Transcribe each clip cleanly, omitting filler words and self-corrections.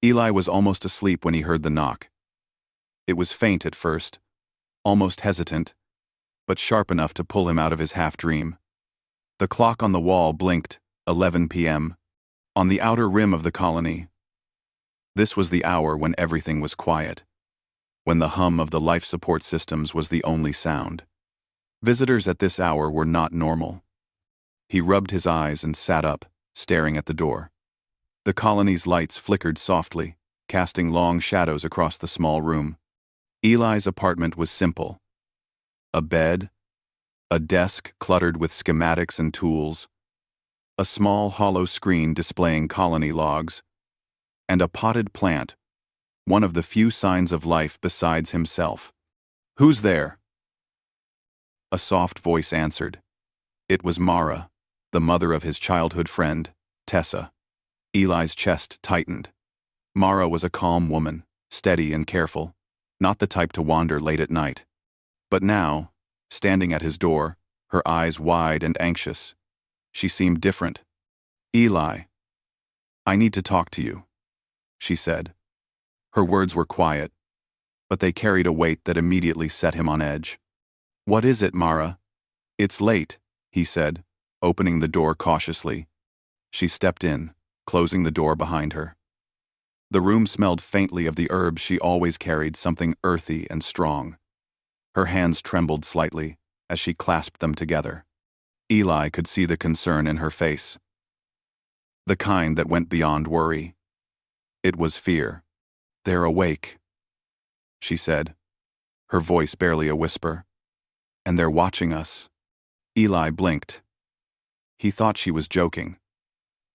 Eli was almost asleep when he heard the knock. It was faint at first, almost hesitant, but sharp enough to pull him out of his half-dream. The clock on the wall blinked, 11 p.m., on the outer rim of the colony. This was the hour when everything was quiet, when the hum of the life support systems was the only sound. Visitors at this hour were not normal. He rubbed his eyes and sat up, staring at the door. The colony's lights flickered softly, casting long shadows across the small room. Eli's apartment was simple. A bed, a desk cluttered with schematics and tools, a small hollow screen displaying colony logs, and a potted plant, one of the few signs of life besides himself. "Who's there?" A soft voice answered. It was Mara, the mother of his childhood friend, Tessa. Eli's chest tightened. Mara was a calm woman, steady and careful, not the type to wander late at night. But now, standing at his door, her eyes wide and anxious, she seemed different. "Eli, I need to talk to you," she said. Her words were quiet, but they carried a weight that immediately set him on edge. "What is it, Mara?" "It's late," he said, opening the door cautiously. She stepped in, closing the door behind her. The room smelled faintly of the herbs she always carried, something earthy and strong. Her hands trembled slightly as she clasped them together. Eli could see the concern in her face. The kind that went beyond worry. It was fear. "They're awake," she said, her voice barely a whisper. "And they're watching us." Eli blinked. He thought she was joking.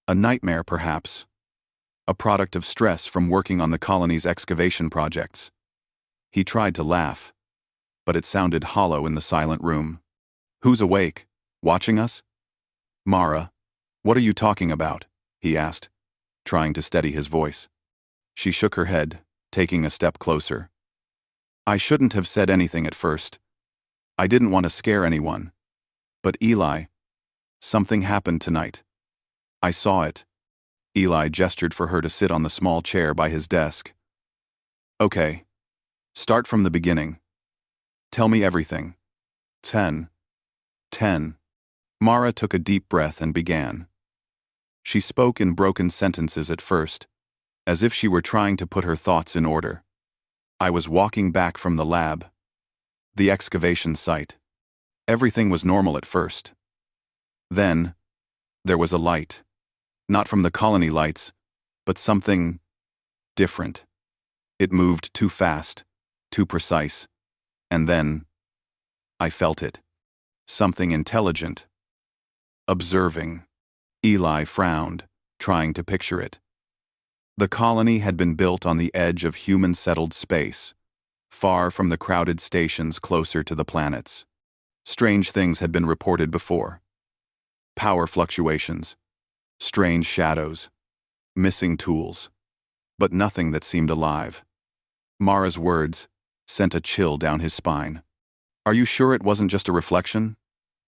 A nightmare, perhaps. A product of stress from working on the colony's excavation projects. He tried to laugh, but it sounded hollow in the silent room. "Who's awake? Watching us?" "Mara, what are you talking about?" he asked, trying to steady his voice. She shook her head, taking a step closer. "I shouldn't have said anything at first. I didn't want to scare anyone. But Eli, something happened tonight. I saw it." Eli gestured for her to sit on the small chair by his desk. "Okay. Start from the beginning. Tell me everything." 10. Mara took a deep breath and began. She spoke in broken sentences at first, as if she were trying to put her thoughts in order. "I was walking back from the lab. The excavation site. Everything was normal at first. Then, there was a light. Not from the colony lights, but something different. It moved too fast, too precise. And then, I felt it. Something intelligent. Observing." Eli frowned, trying to picture it. The colony had been built on the edge of human-settled space, far from the crowded stations closer to the planets. Strange things had been reported before. Power fluctuations, strange shadows, missing tools, but nothing that seemed alive. Mara's words sent a chill down his spine. "Are you sure it wasn't just a reflection?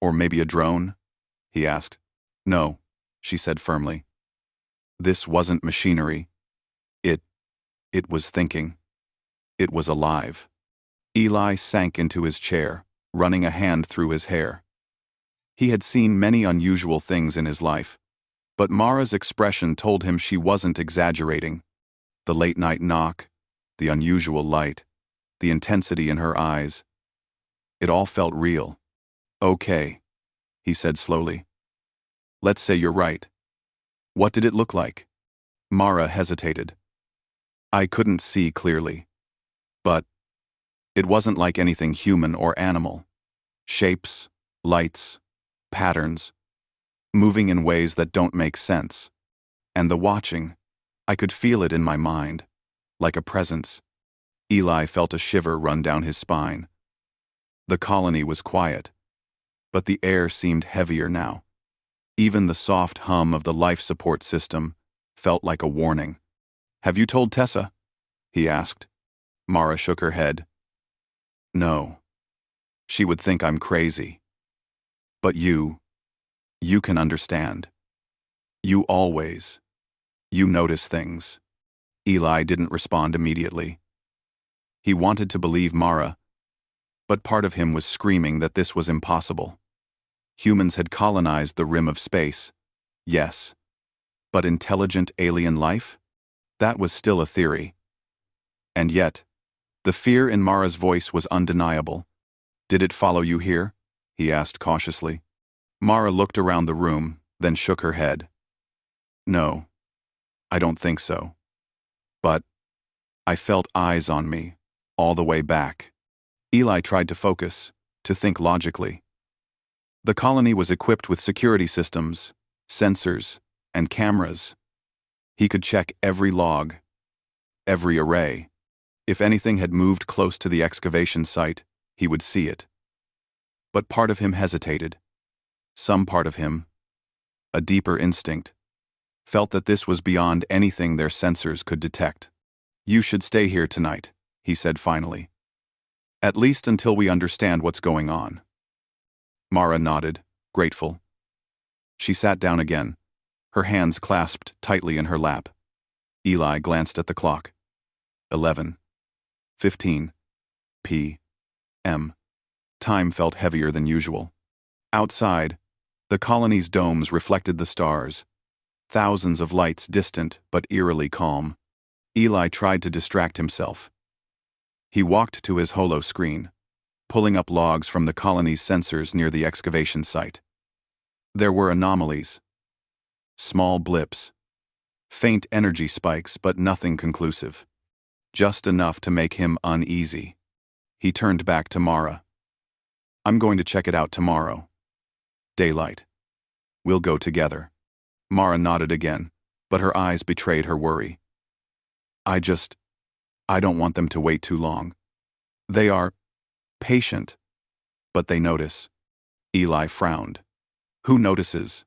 Or maybe a drone?" he asked. "No," she said firmly. "This wasn't machinery. It was thinking. It was alive." Eli sank into his chair, running a hand through his hair. He had seen many unusual things in his life, but Mara's expression told him she wasn't exaggerating. The late-night knock, the unusual light, the intensity in her eyes. It all felt real. "Okay," he said slowly. "Let's say you're right. What did it look like?" Mara hesitated. "I couldn't see clearly. But it wasn't like anything human or animal. Shapes, lights, patterns, moving in ways that don't make sense. And the watching, I could feel it in my mind, like a presence." Eli felt a shiver run down his spine. The colony was quiet, but the air seemed heavier now. Even the soft hum of the life support system felt like a warning. "Have you told Tessa?" he asked. Mara shook her head. "No. She would think I'm crazy. But you can understand. You notice things." Eli didn't respond immediately. He wanted to believe Mara, but part of him was screaming that this was impossible. Humans had colonized the rim of space, yes, but intelligent alien life? That was still a theory. And yet, the fear in Mara's voice was undeniable. "Did it follow you here?" he asked cautiously. Mara looked around the room, then shook her head. "No, I don't think so. But I felt eyes on me, all the way back." Eli tried to focus, to think logically. The colony was equipped with security systems, sensors, and cameras. He could check every log, every array. If anything had moved close to the excavation site, he would see it. But part of him hesitated. Some part of him, a deeper instinct, felt that this was beyond anything their sensors could detect. "You should stay here tonight," he said finally. "At least until we understand what's going on." Mara nodded, grateful. She sat down again, her hands clasped tightly in her lap. Eli glanced at the clock. 11:15 p.m. Time felt heavier than usual. Outside, the colony's domes reflected the stars, thousands of lights distant but eerily calm. Eli tried to distract himself. He walked to his holo screen, pulling up logs from the colony's sensors near the excavation site. There were anomalies, small blips, faint energy spikes, but nothing conclusive. Just enough to make him uneasy. He turned back to Mara. "I'm going to check it out tomorrow. Daylight. We'll go together." Mara nodded again, but her eyes betrayed her worry. I don't want them to wait too long. They are patient, but they notice." Eli frowned. "Who notices?"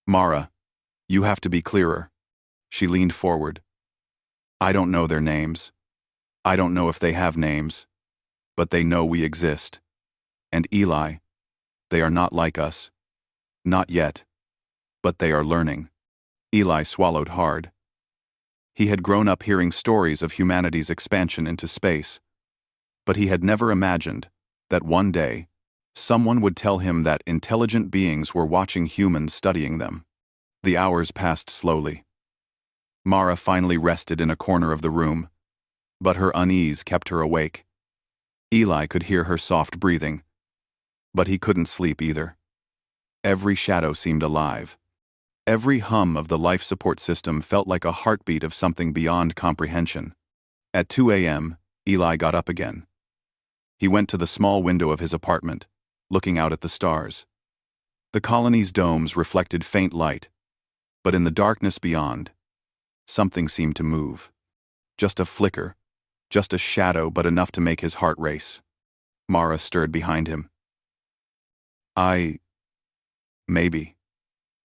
"Mara, you have to be clearer." She leaned forward. "I don't know their names. I don't know if they have names, but they know we exist. And Eli, they are not like us. Not yet. But they are learning." Eli swallowed hard. He had grown up hearing stories of humanity's expansion into space, but he had never imagined that one day someone would tell him that intelligent beings were watching humans studying them. The hours passed slowly. Mara finally rested in a corner of the room, but her unease kept her awake. Eli could hear her soft breathing, but he couldn't sleep either. Every shadow seemed alive. Every hum of the life support system felt like a heartbeat of something beyond comprehension. At 2 a.m., Eli got up again. He went to the small window of his apartment, looking out at the stars. The colony's domes reflected faint light, but in the darkness beyond, something seemed to move. Just a flicker, just a shadow, but enough to make his heart race. Mara stirred behind him. Maybe,"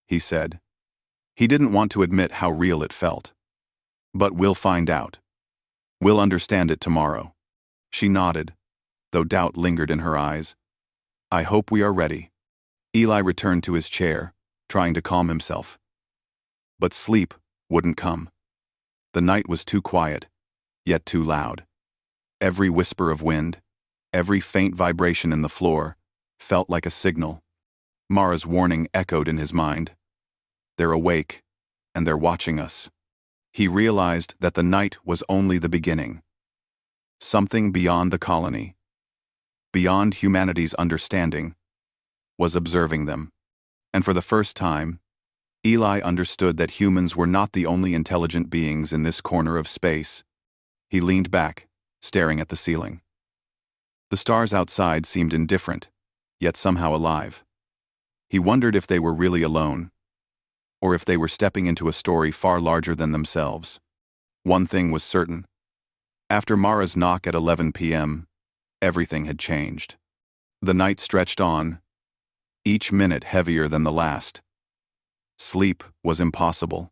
he said. He didn't want to admit how real it felt. "But we'll find out. We'll understand it tomorrow." She nodded, though doubt lingered in her eyes. "I hope we are ready." Eli returned to his chair, trying to calm himself. But sleep wouldn't come. The night was too quiet, yet too loud. Every whisper of wind, every faint vibration in the floor, felt like a signal. Mara's warning echoed in his mind. They're awake, and they're watching us. He realized that the night was only the beginning. Something beyond the colony, beyond humanity's understanding, was observing them. And for the first time, Eli understood that humans were not the only intelligent beings in this corner of space. He leaned back, staring at the ceiling. The stars outside seemed indifferent, yet somehow alive. He wondered if they were really alone, or if they were stepping into a story far larger than themselves. One thing was certain. After Mara's knock at 11 p.m., everything had changed. The night stretched on, each minute heavier than the last. Sleep was impossible.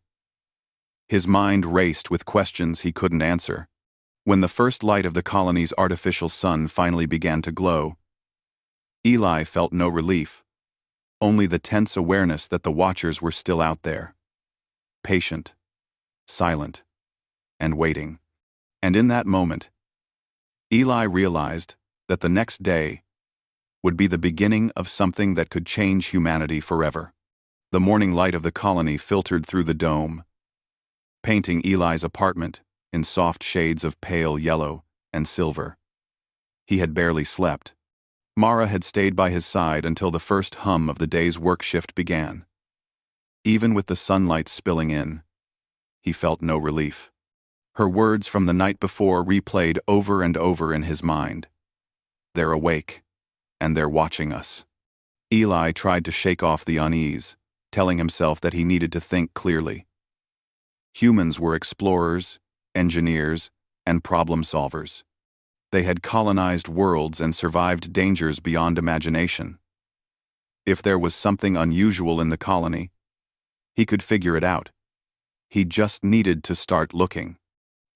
His mind raced with questions he couldn't answer. When the first light of the colony's artificial sun finally began to glow, Eli felt no relief, only the tense awareness that the watchers were still out there. Patient, silent, and waiting. And in that moment, Eli realized that the next day would be the beginning of something that could change humanity forever. The morning light of the colony filtered through the dome, painting Eli's apartment in soft shades of pale yellow and silver. He had barely slept. Mara had stayed by his side until the first hum of the day's work shift began. Even with the sunlight spilling in, he felt no relief. Her words from the night before replayed over and over in his mind. They're awake, and they're watching us. Eli tried to shake off the unease, telling himself that he needed to think clearly. Humans were explorers, engineers, and problem solvers. They had colonized worlds and survived dangers beyond imagination. If there was something unusual in the colony, he could figure it out. He just needed to start looking.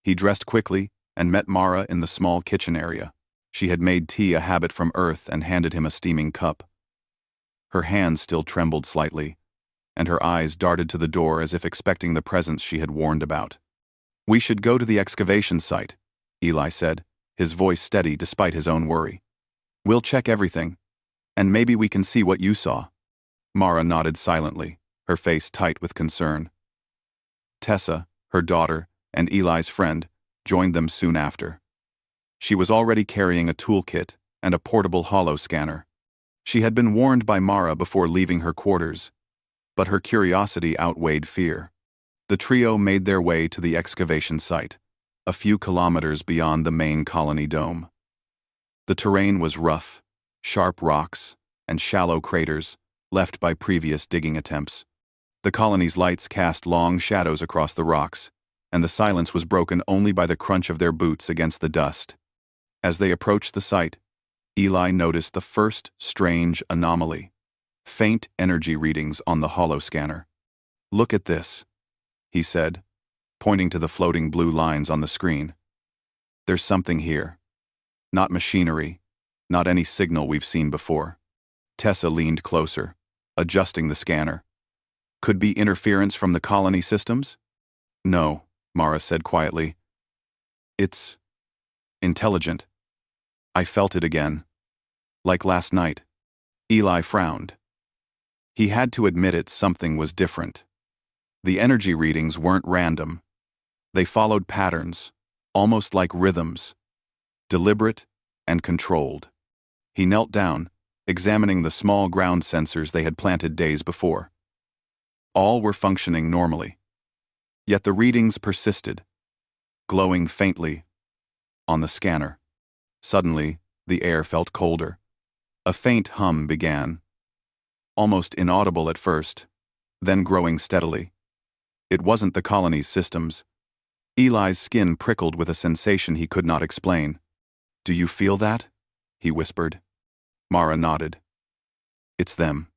He dressed quickly and met Mara in the small kitchen area. She had made tea a habit from Earth and handed him a steaming cup. Her hands still trembled slightly, and her eyes darted to the door as if expecting the presence she had warned about. "We should go to the excavation site," Eli said, his voice steady despite his own worry. "We'll check everything, and maybe we can see what you saw." Mara nodded silently, her face tight with concern. Tessa, her daughter, and Eli's friend joined them soon after. She was already carrying a toolkit and a portable hollow scanner. She had been warned by Mara before leaving her quarters, but her curiosity outweighed fear. The trio made their way to the excavation site, a few kilometers beyond the main colony dome. The terrain was rough, sharp rocks, and shallow craters left by previous digging attempts. The colony's lights cast long shadows across the rocks, and the silence was broken only by the crunch of their boots against the dust. As they approached the site, Eli noticed the first strange anomaly: faint energy readings on the hollow scanner. "Look at this," he said, pointing to the floating blue lines on the screen. "There's something here. Not machinery, not any signal we've seen before." Tessa leaned closer, adjusting the scanner. "Could be interference from the colony systems?" "No," Mara said quietly. "It's intelligent. I felt it again. Like last night." Eli frowned. He had to admit something was different. The energy readings weren't random. They followed patterns, almost like rhythms, deliberate and controlled. He knelt down, examining the small ground sensors they had planted days before. All were functioning normally. Yet the readings persisted, glowing faintly on the scanner. Suddenly, the air felt colder. A faint hum began, almost inaudible at first, then growing steadily. It wasn't the colony's systems. Eli's skin prickled with a sensation he could not explain. "Do you feel that?" he whispered. Mara nodded. "It's them.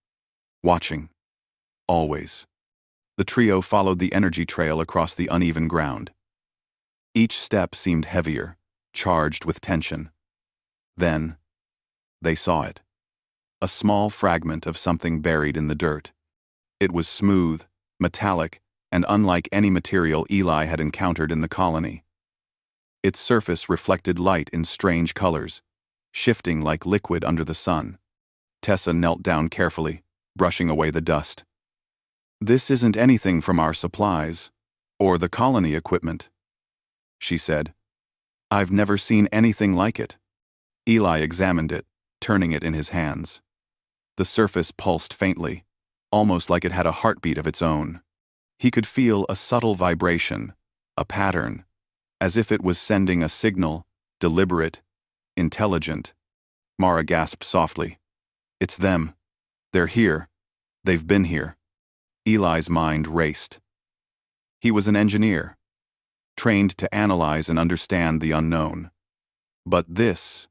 Watching. Always." The trio followed the energy trail across the uneven ground. Each step seemed heavier, charged with tension. Then, they saw it. A small fragment of something buried in the dirt. It was smooth, metallic, and unlike any material Eli had encountered in the colony. Its surface reflected light in strange colors, shifting like liquid under the sun. Tessa knelt down carefully, brushing away the dust. "This isn't anything from our supplies, or the colony equipment," she said. "I've never seen anything like it." Eli examined it, turning it in his hands. The surface pulsed faintly, almost like it had a heartbeat of its own. He could feel a subtle vibration, a pattern, as if it was sending a signal, deliberate, intelligent. Mara gasped softly. "It's them. They're here. They've been here." Eli's mind raced. He was an engineer, trained to analyze and understand the unknown. But this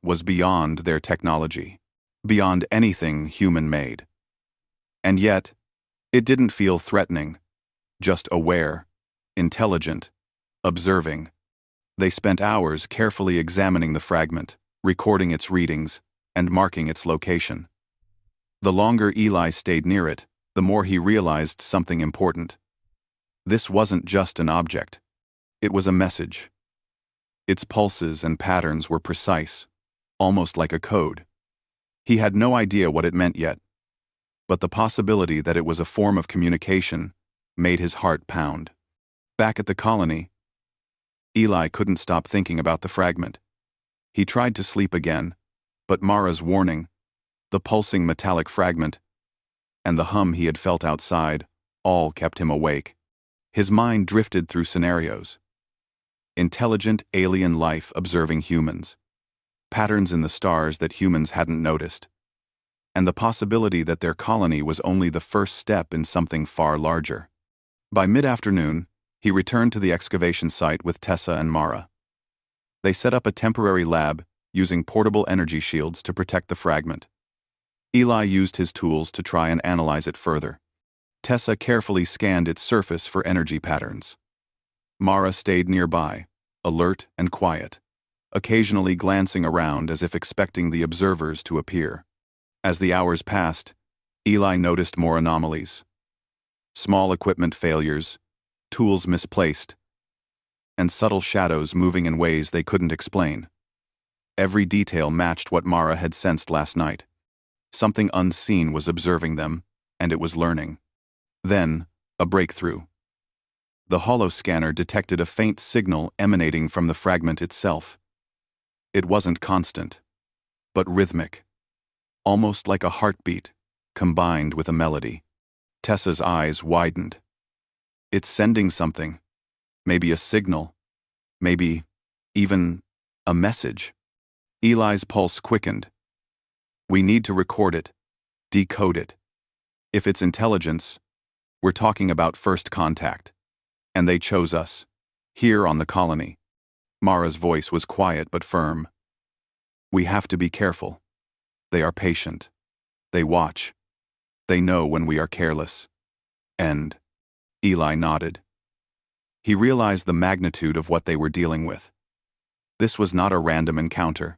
was beyond their technology, beyond anything human-made. And yet, it didn't feel threatening, just aware, intelligent, observing. They spent hours carefully examining the fragment, recording its readings, and marking its location. The longer Eli stayed near it, the more he realized something important. This wasn't just an object. It was a message. Its pulses and patterns were precise, almost like a code. He had no idea what it meant yet, but the possibility that it was a form of communication made his heart pound. Back at the colony, Eli couldn't stop thinking about the fragment. He tried to sleep again, but Mara's warning, the pulsing metallic fragment, and the hum he had felt outside all kept him awake. His mind drifted through scenarios. Intelligent alien life observing humans, patterns in the stars that humans hadn't noticed, and the possibility that their colony was only the first step in something far larger. By mid-afternoon, he returned to the excavation site with Tessa and Mara. They set up a temporary lab using portable energy shields to protect the fragment. Eli used his tools to try and analyze it further. Tessa carefully scanned its surface for energy patterns. Mara stayed nearby, alert and quiet, occasionally glancing around as if expecting the observers to appear. As the hours passed, Eli noticed more anomalies. Small equipment failures, tools misplaced, and subtle shadows moving in ways they couldn't explain. Every detail matched what Mara had sensed last night. Something unseen was observing them, and it was learning. Then, a breakthrough. The holoscanner detected a faint signal emanating from the fragment itself. It wasn't constant, but rhythmic, almost like a heartbeat, combined with a melody. Tessa's eyes widened. It's sending something. Maybe a signal. Maybe even a message. Eli's pulse quickened. We need to record it, decode it. If it's intelligence, we're talking about first contact. And they chose us, here on the colony. Mara's voice was quiet but firm. We have to be careful. They are patient. They watch. They know when we are careless. And Eli nodded. He realized the magnitude of what they were dealing with. This was not a random encounter.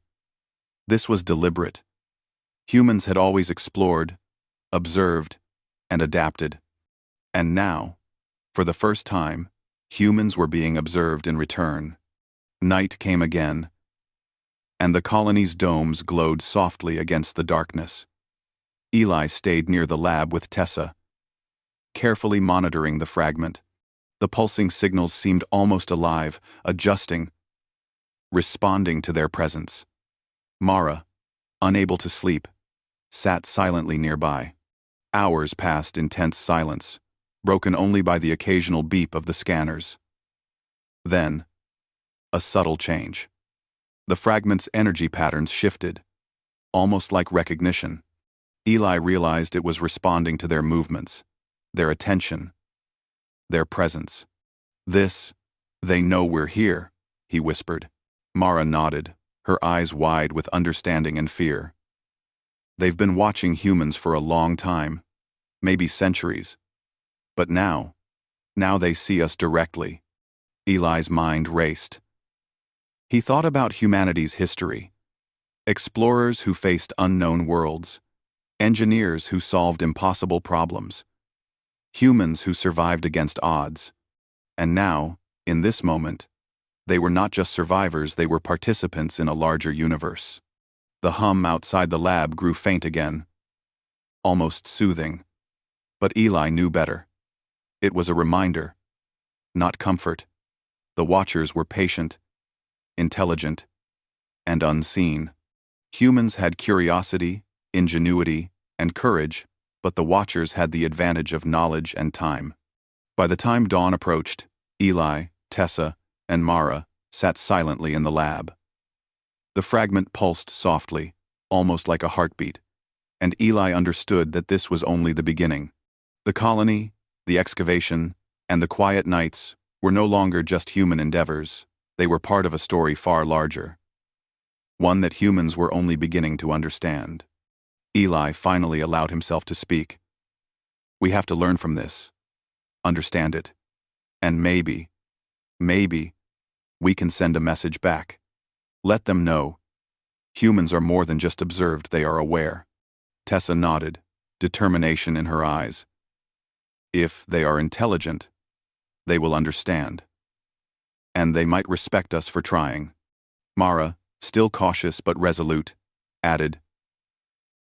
This was deliberate. Humans had always explored, observed, and adapted. And now, for the first time, humans were being observed in return. Night came again, and the colony's domes glowed softly against the darkness. Eli stayed near the lab with Tessa, carefully monitoring the fragment. The pulsing signals seemed almost alive, adjusting, responding to their presence. Mara, unable to sleep, sat silently nearby. Hours passed in tense silence, broken only by the occasional beep of the scanners. Then, a subtle change. The fragment's energy patterns shifted, almost like recognition. Eli realized it was responding to their movements, their attention, their presence. They know we're here, he whispered. Mara nodded, her eyes wide with understanding and fear. They've been watching humans for a long time, maybe centuries. But now they see us directly. Eli's mind raced. He thought about humanity's history. Explorers who faced unknown worlds. Engineers who solved impossible problems. Humans who survived against odds. And now, in this moment, they were not just survivors, they were participants in a larger universe. The hum outside the lab grew faint again, almost soothing. But Eli knew better. It was a reminder, not comfort. The watchers were patient, intelligent, and unseen. Humans had curiosity, ingenuity, and courage, but the watchers had the advantage of knowledge and time. By the time dawn approached, Eli, Tessa, and Mara sat silently in the lab. The fragment pulsed softly, almost like a heartbeat, and Eli understood that this was only the beginning. The colony, the excavation, and the quiet nights were no longer just human endeavors. They were part of a story far larger. One that humans were only beginning to understand. Eli finally allowed himself to speak. We have to learn from this, understand it, and maybe, we can send a message back. Let them know. Humans are more than just observed, they are aware. Tessa nodded, determination in her eyes. If they are intelligent, They will understand. And they might respect us for trying. Mara, still cautious but resolute, added,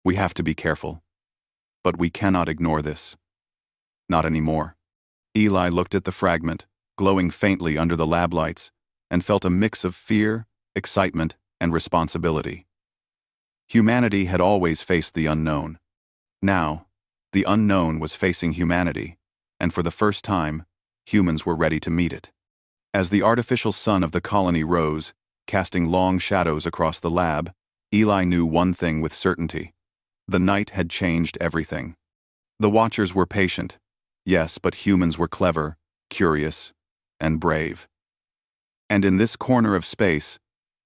"We have to be careful. But we cannot ignore this. Not anymore." Eli looked at the fragment, glowing faintly under the lab lights, and felt a mix of fear, excitement, and responsibility. Humanity had always faced the unknown. Now, the unknown was facing humanity, and for the first time, humans were ready to meet it. As the artificial sun of the colony rose, casting long shadows across the lab, Eli knew one thing with certainty. The night had changed everything. The Watchers were patient, yes, but humans were clever, curious, and brave. And in this corner of space,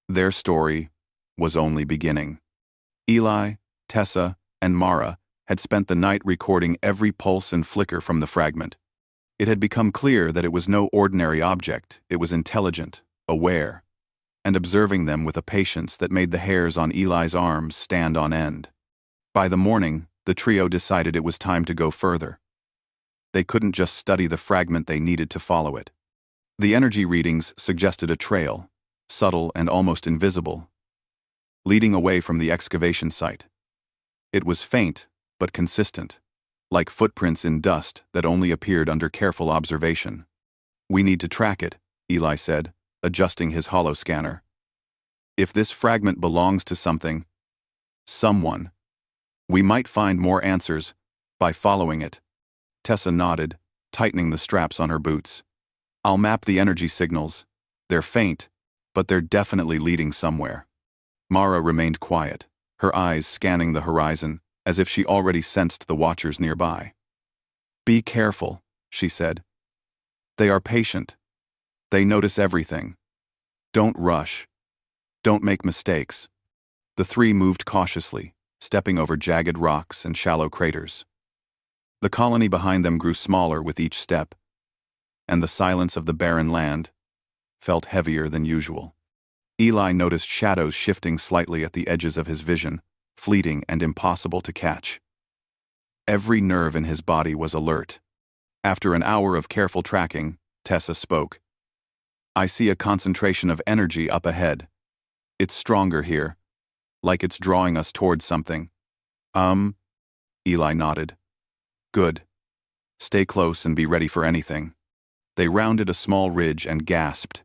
their story was only beginning. Eli, Tessa, and Mara had spent the night recording every pulse and flicker from the fragment. It had become clear that it was no ordinary object, it was intelligent, aware, and observing them with a patience that made the hairs on Eli's arms stand on end. By the morning, the trio decided it was time to go further. They couldn't just study the fragment, they needed to follow it. The energy readings suggested a trail, subtle and almost invisible, leading away from the excavation site. It was faint, but consistent, like footprints in dust that only appeared under careful observation. "We need to track it," Eli said, adjusting his holoscanner. "If this fragment belongs to someone, we might find more answers by following it." Tessa nodded, tightening the straps on her boots. "I'll map the energy signals. They're faint, but they're definitely leading somewhere." Mara remained quiet, her eyes scanning the horizon, as if she already sensed the Watchers nearby. "Be careful," she said. "They are patient. They notice everything. Don't rush. Don't make mistakes." The three moved cautiously, stepping over jagged rocks and shallow craters. The colony behind them grew smaller with each step, and the silence of the barren land felt heavier than usual. Eli noticed shadows shifting slightly at the edges of his vision, fleeting and impossible to catch. Every nerve in his body was alert. After an hour of careful tracking, Tessa spoke. "I see a concentration of energy up ahead. It's stronger here, like it's drawing us towards something." Eli nodded. "Good. Stay close and be ready for anything." They rounded a small ridge and gasped.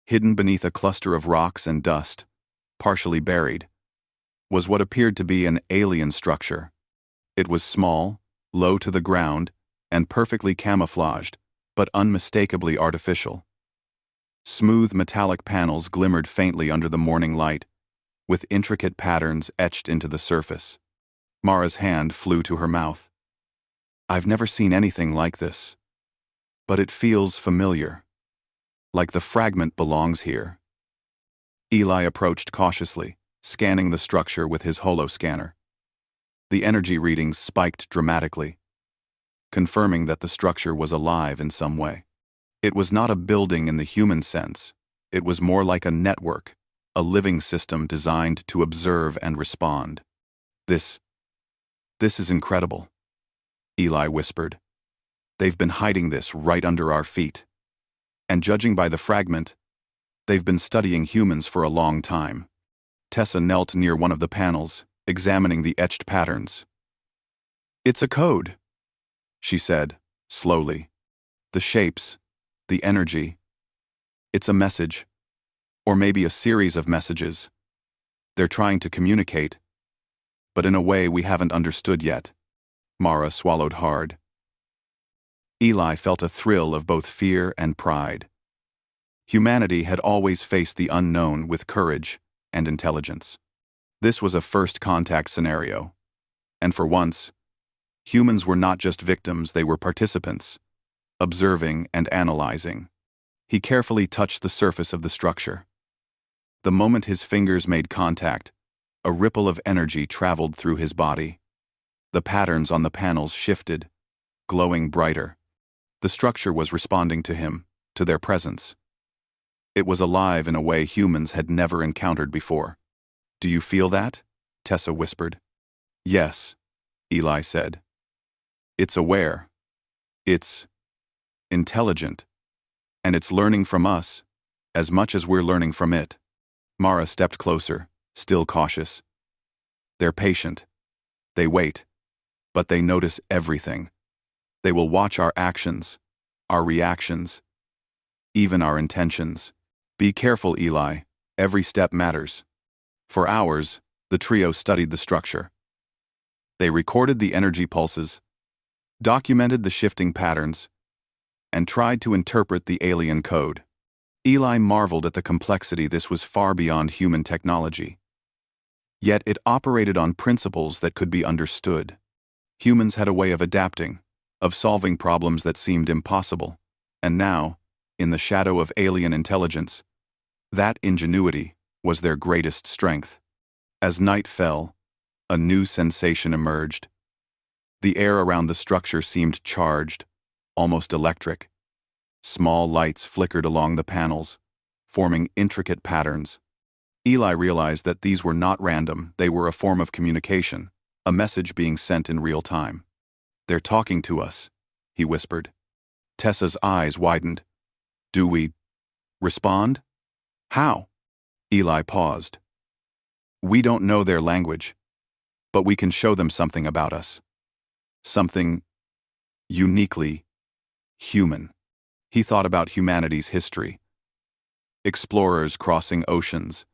Hidden beneath a cluster of rocks and dust, partially buried, was what appeared to be an alien structure. It was small, low to the ground, and perfectly camouflaged, but unmistakably artificial. Smooth metallic panels glimmered faintly under the morning light, with intricate patterns etched into the surface. Mara's hand flew to her mouth. "I've never seen anything like this. But it feels familiar. Like the fragment belongs here." Eli approached cautiously, scanning the structure with his holoscanner. The energy readings spiked dramatically, confirming that the structure was alive in some way. It was not a building in the human sense. It was more like a network, a living system designed to observe and respond. This is incredible," Eli whispered. "They've been hiding this right under our feet. And judging by the fragment, they've been studying humans for a long time." Tessa knelt near one of the panels, examining the etched patterns. "It's a code," she said, slowly. "The shapes, the energy. It's a message. Or maybe a series of messages. They're trying to communicate, but in a way we haven't understood yet." Mara swallowed hard. Eli felt a thrill of both fear and pride. Humanity had always faced the unknown with courage and intelligence. This was a first contact scenario. And for once, humans were not just victims, they were participants, observing and analyzing. He carefully touched the surface of the structure. The moment his fingers made contact, a ripple of energy traveled through his body. The patterns on the panels shifted, glowing brighter. The structure was responding to him, to their presence. It was alive in a way humans had never encountered before. "Do you feel that?" Tessa whispered. "Yes," Eli said. "It's aware. It's intelligent, and it's learning from us as much as we're learning from it. Mara stepped closer, still cautious. They're patient. They wait. But they notice everything. They will watch our actions, our reactions, even our intentions. Be careful, Eli. Every step matters. For hours, the trio studied the structure. They recorded the energy pulses, documented the shifting patterns, and tried to interpret the alien code. Eli marveled at the complexity. This was far beyond human technology. Yet it operated on principles that could be understood. Humans had a way of adapting, of solving problems that seemed impossible. And now, in the shadow of alien intelligence, that ingenuity was their greatest strength. As night fell, a new sensation emerged. The air around the structure seemed charged, almost electric. Small lights flickered along the panels, forming intricate patterns. Eli realized that these were not random. They were a form of communication, a message being sent in real time. "They're talking to us," he whispered. Tessa's eyes widened. "Do we respond? How?" Eli paused. "We don't know their language, but we can show them something about us. Something uniquely human." He thought about humanity's history. Explorers crossing oceans,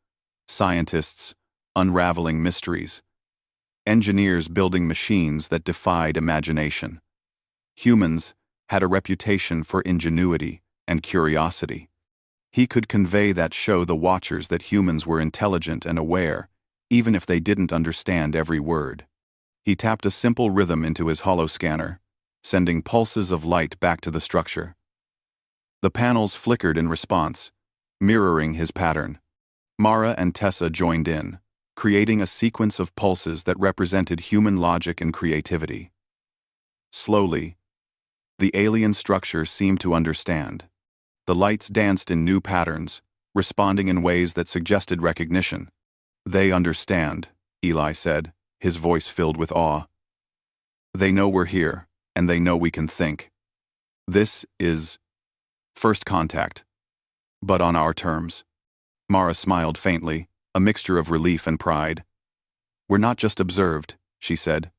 scientists unraveling mysteries, engineers building machines that defied imagination. Humans had a reputation for ingenuity and curiosity. He could convey that, show the watchers that humans were intelligent and aware, even if they didn't understand every word. He tapped a simple rhythm into his holoscanner, sending pulses of light back to the structure. The panels flickered in response, mirroring his pattern. Mara and Tessa joined in, creating a sequence of pulses that represented human logic and creativity. Slowly, the alien structure seemed to understand. The lights danced in new patterns, responding in ways that suggested recognition. "They understand," Eli said, his voice filled with awe. "They know we're here, and they know we can think. This is first contact, but on our terms." Mara smiled faintly, a mixture of relief and pride. "We're not just observed," she said.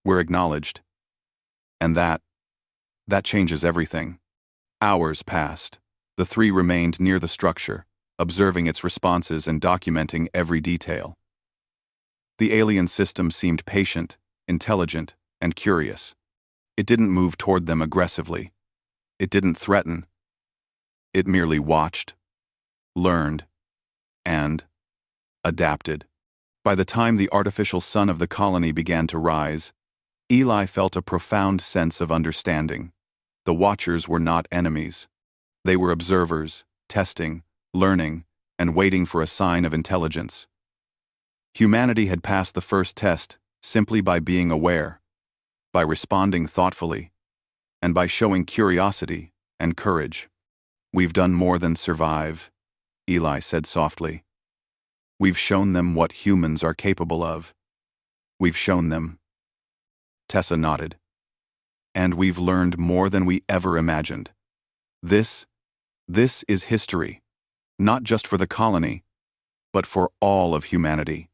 "We're acknowledged. And that changes everything." Hours passed. The three remained near the structure, observing its responses and documenting every detail. The alien system seemed patient, intelligent, and curious. It didn't move toward them aggressively. It didn't threaten. It merely watched, learned, and adapted. By the time the artificial sun of the colony began to rise, Eli felt a profound sense of understanding. The watchers were not enemies. They were observers, testing, learning, and waiting for a sign of intelligence. Humanity had passed the first test simply by being aware, by responding thoughtfully, and by showing curiosity and courage. "We've done more than survive," Eli said softly. "We've shown them what humans are capable of. We've shown them." Tessa nodded. "And we've learned more than we ever imagined. This is history, not just for the colony, but for all of humanity."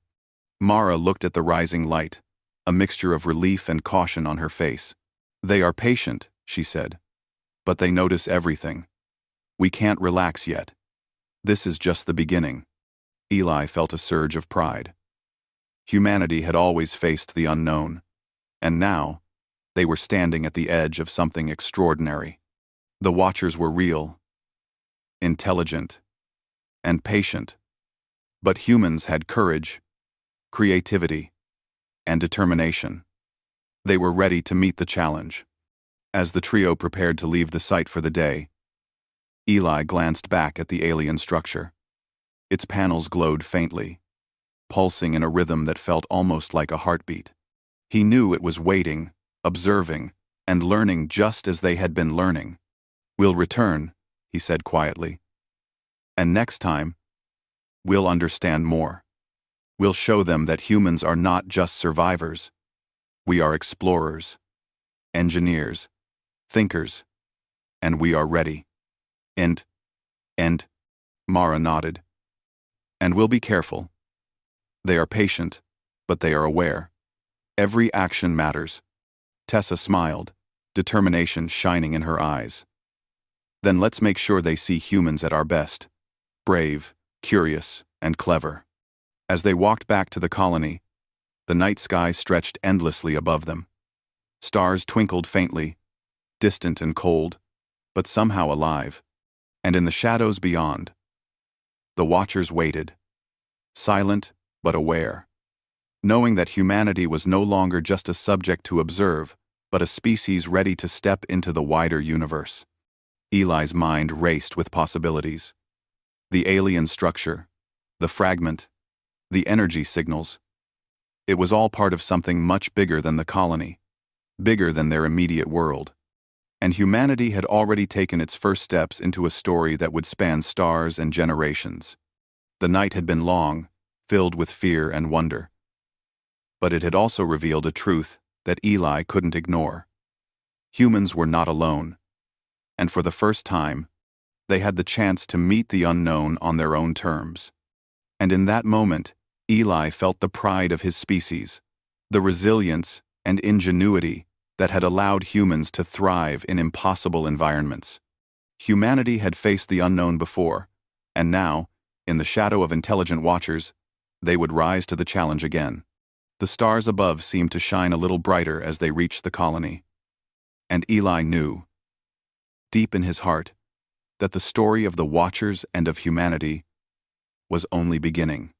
Mara looked at the rising light, a mixture of relief and caution on her face. "They are patient," she said, "but they notice everything. We can't relax yet. This is just the beginning." Eli felt a surge of pride. Humanity had always faced the unknown, and now they were standing at the edge of something extraordinary. The watchers were real, intelligent, and patient, but humans had courage, creativity, and determination. They were ready to meet the challenge. As the trio prepared to leave the site for the day, Eli glanced back at the alien structure. Its panels glowed faintly, pulsing in a rhythm that felt almost like a heartbeat. He knew it was waiting, observing, and learning just as they had been learning. "We'll return," he said quietly. "And next time, we'll understand more. We'll show them that humans are not just survivors. We are explorers, engineers, thinkers, And we are ready. And, Mara nodded. And we'll be careful. They are patient, but they are aware. Every action matters. Tessa smiled, determination shining in her eyes. Then let's make sure they see humans at our best. Brave, curious, and clever. As they walked back to the colony, the night sky stretched endlessly above them. Stars twinkled faintly, distant and cold, but somehow alive. And in the shadows beyond, the watchers waited, silent but aware, knowing that humanity was no longer just a subject to observe, but a species ready to step into the wider universe. Eli's mind raced with possibilities. The alien structure, the fragment, the energy signals. It was all part of something much bigger than the colony, bigger than their immediate world. And humanity had already taken its first steps into a story that would span stars and generations. The night had been long, filled with fear and wonder. But it had also revealed a truth that Eli couldn't ignore. Humans were not alone. And for the first time, they had the chance to meet the unknown on their own terms. And in that moment, Eli felt the pride of his species, the resilience and ingenuity that had allowed humans to thrive in impossible environments. Humanity had faced the unknown before, and now, in the shadow of intelligent watchers, they would rise to the challenge again. The stars above seemed to shine a little brighter as they reached the colony. And Eli knew, deep in his heart, that the story of the Watchers and of humanity was only beginning.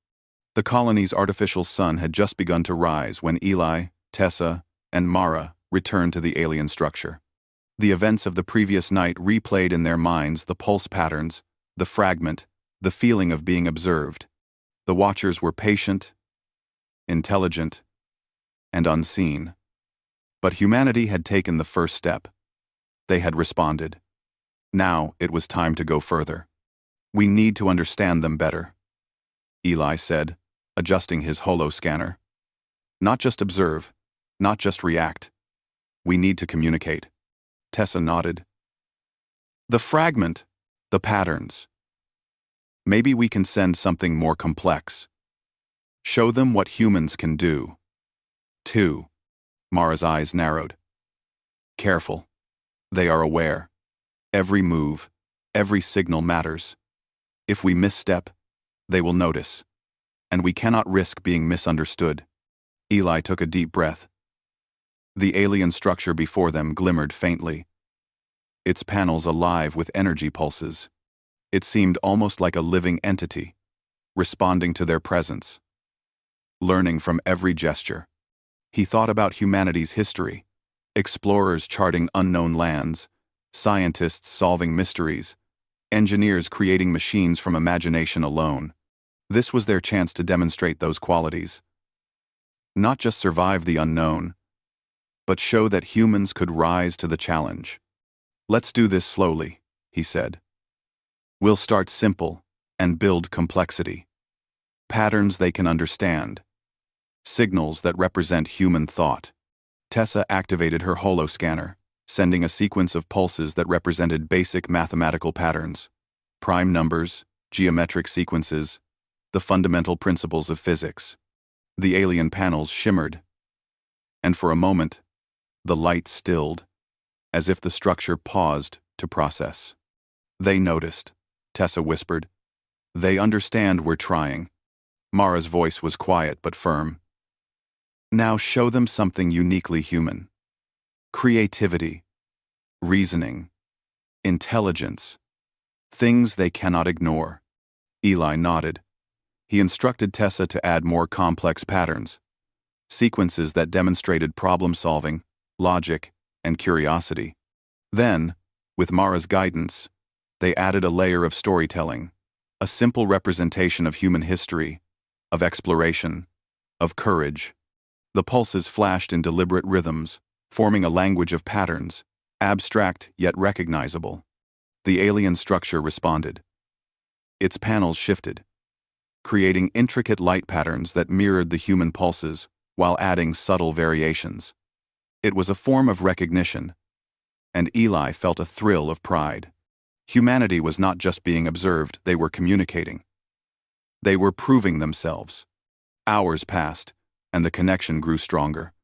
The colony's artificial sun had just begun to rise when Eli, Tessa, and Mara returned to the alien structure. The events of the previous night replayed in their minds the pulse patterns, the fragment, the feeling of being observed. The Watchers were patient, intelligent, and unseen. But humanity had taken the first step. They had responded. Now it was time to go further. We need to understand them better, Eli said, adjusting his holo-scanner. Not just observe, not just react. We need to communicate. Tessa nodded. The fragment, the patterns. Maybe we can send something more complex. Show them what humans can do. 2. Mara's eyes narrowed. Careful. They are aware. Every move, every signal matters. If we misstep, they will notice. And we cannot risk being misunderstood. Eli took a deep breath. The alien structure before them glimmered faintly, its panels alive with energy pulses. It seemed almost like a living entity, responding to their presence, learning from every gesture. He thought about humanity's history, explorers charting unknown lands, scientists solving mysteries, engineers creating machines from imagination alone. This was their chance to demonstrate those qualities. Not just survive the unknown, but show that humans could rise to the challenge. Let's do this slowly, he said. We'll start simple and build complexity. Patterns they can understand. Signals that represent human thought. Tessa activated her holo-scanner, sending a sequence of pulses that represented basic mathematical patterns, prime numbers, geometric sequences, the fundamental principles of physics. The alien panels shimmered, and for a moment, the light stilled, as if the structure paused to process. They noticed, Tessa whispered. They understand we're trying. Mara's voice was quiet but firm. Now show them something uniquely human. Creativity, reasoning, intelligence, things they cannot ignore. Eli nodded. He instructed Tessa to add more complex patterns, sequences that demonstrated problem-solving, logic, and curiosity. Then, with Mara's guidance, they added a layer of storytelling, a simple representation of human history, of exploration, of courage. The pulses flashed in deliberate rhythms, forming a language of patterns, abstract yet recognizable. The alien structure responded. Its panels shifted, creating intricate light patterns that mirrored the human pulses while adding subtle variations. It was a form of recognition, and Eli felt a thrill of pride. Humanity was not just being observed, they were communicating. They were proving themselves. Hours passed, and the connection grew stronger.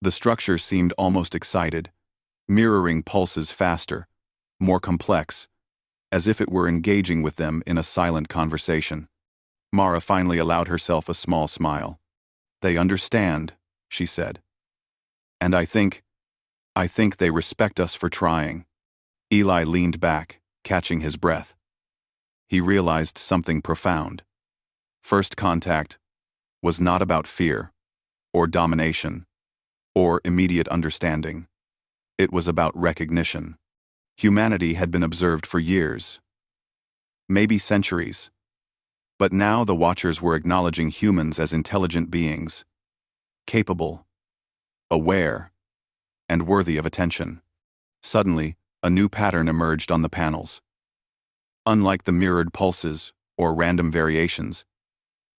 The structure seemed almost excited, mirroring pulses faster, more complex, as if it were engaging with them in a silent conversation. Mara finally allowed herself a small smile. "They understand," she said. "And I think they respect us for trying." Eli leaned back, catching his breath. He realized something profound. First contact was not about fear, or domination, or immediate understanding. It was about recognition. Humanity had been observed for years, maybe centuries. But now the Watchers were acknowledging humans as intelligent beings, capable, aware, and worthy of attention. Suddenly, a new pattern emerged on the panels. Unlike the mirrored pulses or random variations,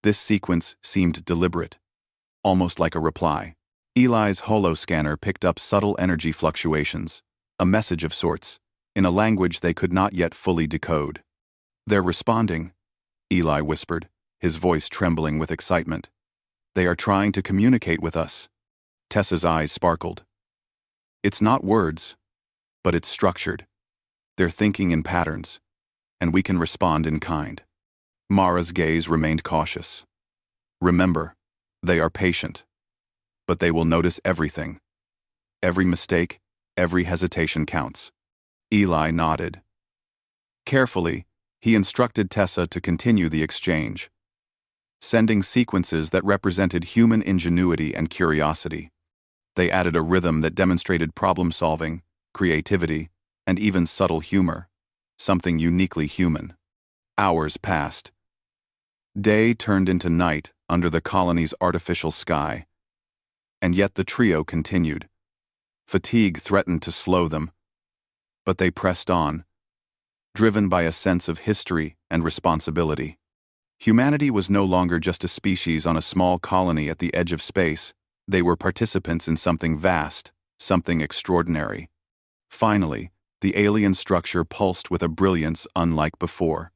this sequence seemed deliberate, almost like a reply. Eli's holoscanner picked up subtle energy fluctuations, a message of sorts, in a language they could not yet fully decode. "They're responding," Eli whispered, his voice trembling with excitement. "They are trying to communicate with us." Tessa's eyes sparkled. "It's not words, but it's structured. They're thinking in patterns, and we can respond in kind." Mara's gaze remained cautious. "Remember, they are patient, but they will notice everything. Every mistake, every hesitation counts." Eli nodded. Carefully, he instructed Tessa to continue the exchange, sending sequences that represented human ingenuity and curiosity. They added a rhythm that demonstrated problem-solving, creativity, and even subtle humor, something uniquely human. Hours passed. Day turned into night under the colony's artificial sky. And yet the trio continued. Fatigue threatened to slow them, but they pressed on, driven by a sense of history and responsibility. Humanity was no longer just a species on a small colony at the edge of space. They were participants in something vast, something extraordinary. Finally, the alien structure pulsed with a brilliance unlike before.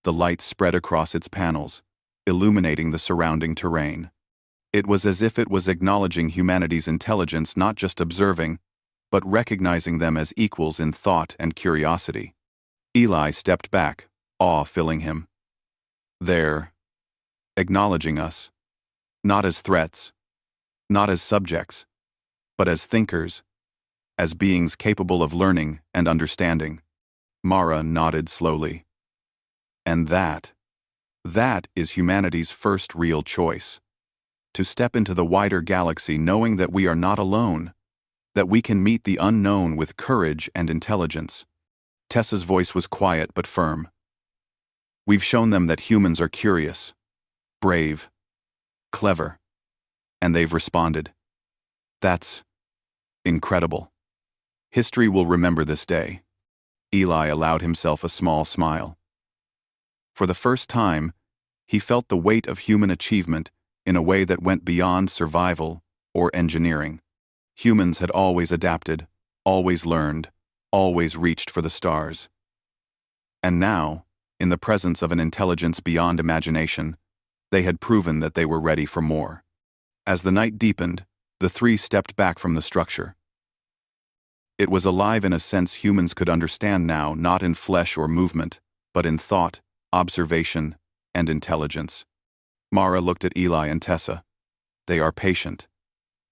The light spread across its panels, illuminating the surrounding terrain. It was as if it was acknowledging humanity's intelligence, not just observing, but recognizing them as equals in thought and curiosity. Eli stepped back, awe filling him. They're acknowledging us, not as threats, not as subjects, but as thinkers, as beings capable of learning and understanding. Mara nodded slowly. And that is humanity's first real choice. To step into the wider galaxy knowing that we are not alone, that we can meet the unknown with courage and intelligence. Tessa's voice was quiet but firm. We've shown them that humans are curious, brave, clever, and they've responded. That's incredible. History will remember this day. Eli allowed himself a small smile. For the first time, he felt the weight of human achievement in a way that went beyond survival or engineering. Humans had always adapted, always learned, always reached for the stars. And now, in the presence of an intelligence beyond imagination, they had proven that they were ready for more. As the night deepened, the three stepped back from the structure. It was alive in a sense humans could understand now, not in flesh or movement, but in thought, observation, and intelligence. Mara looked at Eli and Tessa. They are patient.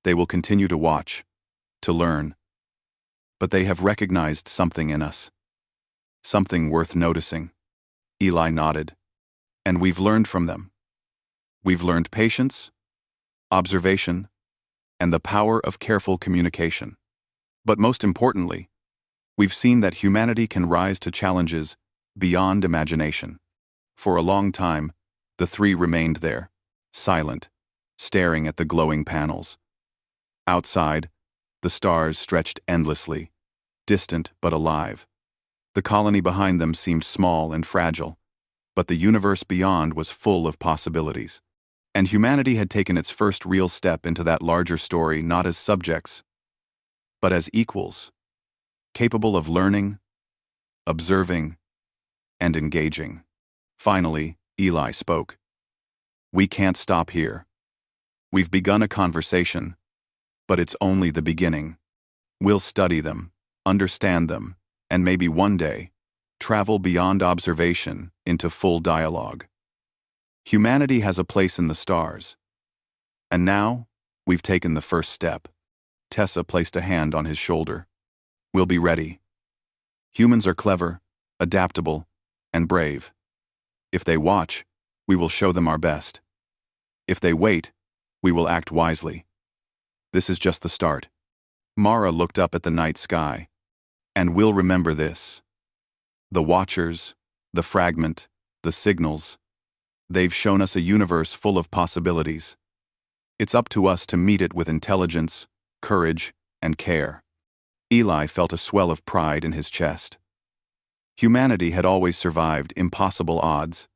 They will continue to watch, to learn. But they have recognized something in us. Something worth noticing. Eli nodded. And we've learned from them. We've learned patience, observation, and the power of careful communication. But most importantly, we've seen that humanity can rise to challenges beyond imagination. For a long time, the three remained there, silent, staring at the glowing panels. Outside, the stars stretched endlessly, distant but alive. The colony behind them seemed small and fragile, but the universe beyond was full of possibilities. And humanity had taken its first real step into that larger story not as subjects, but as equals. capable of learning, observing, and engaging. Finally, Eli spoke. We can't stop here. We've begun a conversation, but it's only the beginning. We'll study them, understand them, and maybe one day, travel beyond observation into full dialogue. Humanity has a place in the stars. And now, we've taken the first step. Tessa placed a hand on his shoulder. We'll be ready. Humans are clever, adaptable, and brave. If they watch, we will show them our best. If they wait, we will act wisely. This is just the start. Mara looked up at the night sky. And we'll remember this. The Watchers, the fragment, the signals. They've shown us a universe full of possibilities. It's up to us to meet it with intelligence, courage, and care. Eli felt a swell of pride in his chest. Humanity had always survived impossible odds,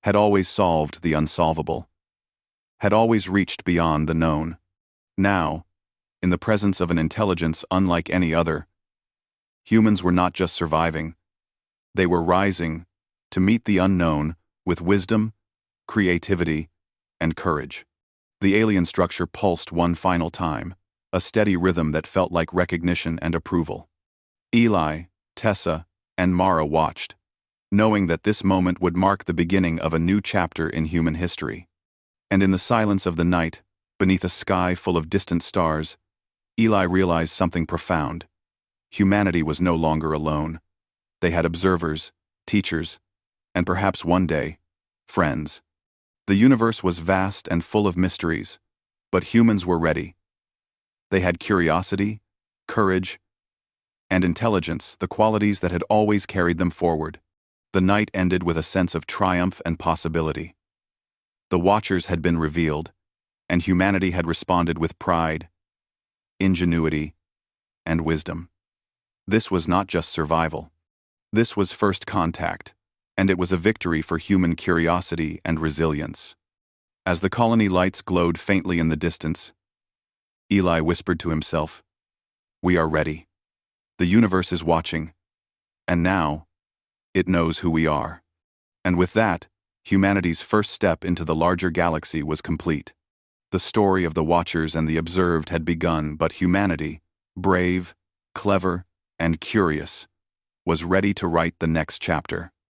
had always solved the unsolvable, had always reached beyond the known. Now, in the presence of an intelligence unlike any other, humans were not just surviving, they were rising to meet the unknown with wisdom, creativity, and courage. The alien structure pulsed one final time, a steady rhythm that felt like recognition and approval. Eli, Tessa, and Mara watched, knowing that this moment would mark the beginning of a new chapter in human history. And in the silence of the night, beneath a sky full of distant stars, Eli realized something profound. Humanity was no longer alone. They had observers, teachers, and perhaps one day, friends. The universe was vast and full of mysteries, but humans were ready. They had curiosity, courage, and intelligence, the qualities that had always carried them forward. The night ended with a sense of triumph and possibility. The Watchers had been revealed, and humanity had responded with pride, ingenuity, and wisdom. This was not just survival. This was first contact, and it was a victory for human curiosity and resilience. As the colony lights glowed faintly in the distance, Eli whispered to himself, "We are ready. The universe is watching, and now, it knows who we are." And with that, humanity's first step into the larger galaxy was complete. The story of the Watchers and the Observed had begun, but humanity, brave, clever, and curious, was ready to write the next chapter.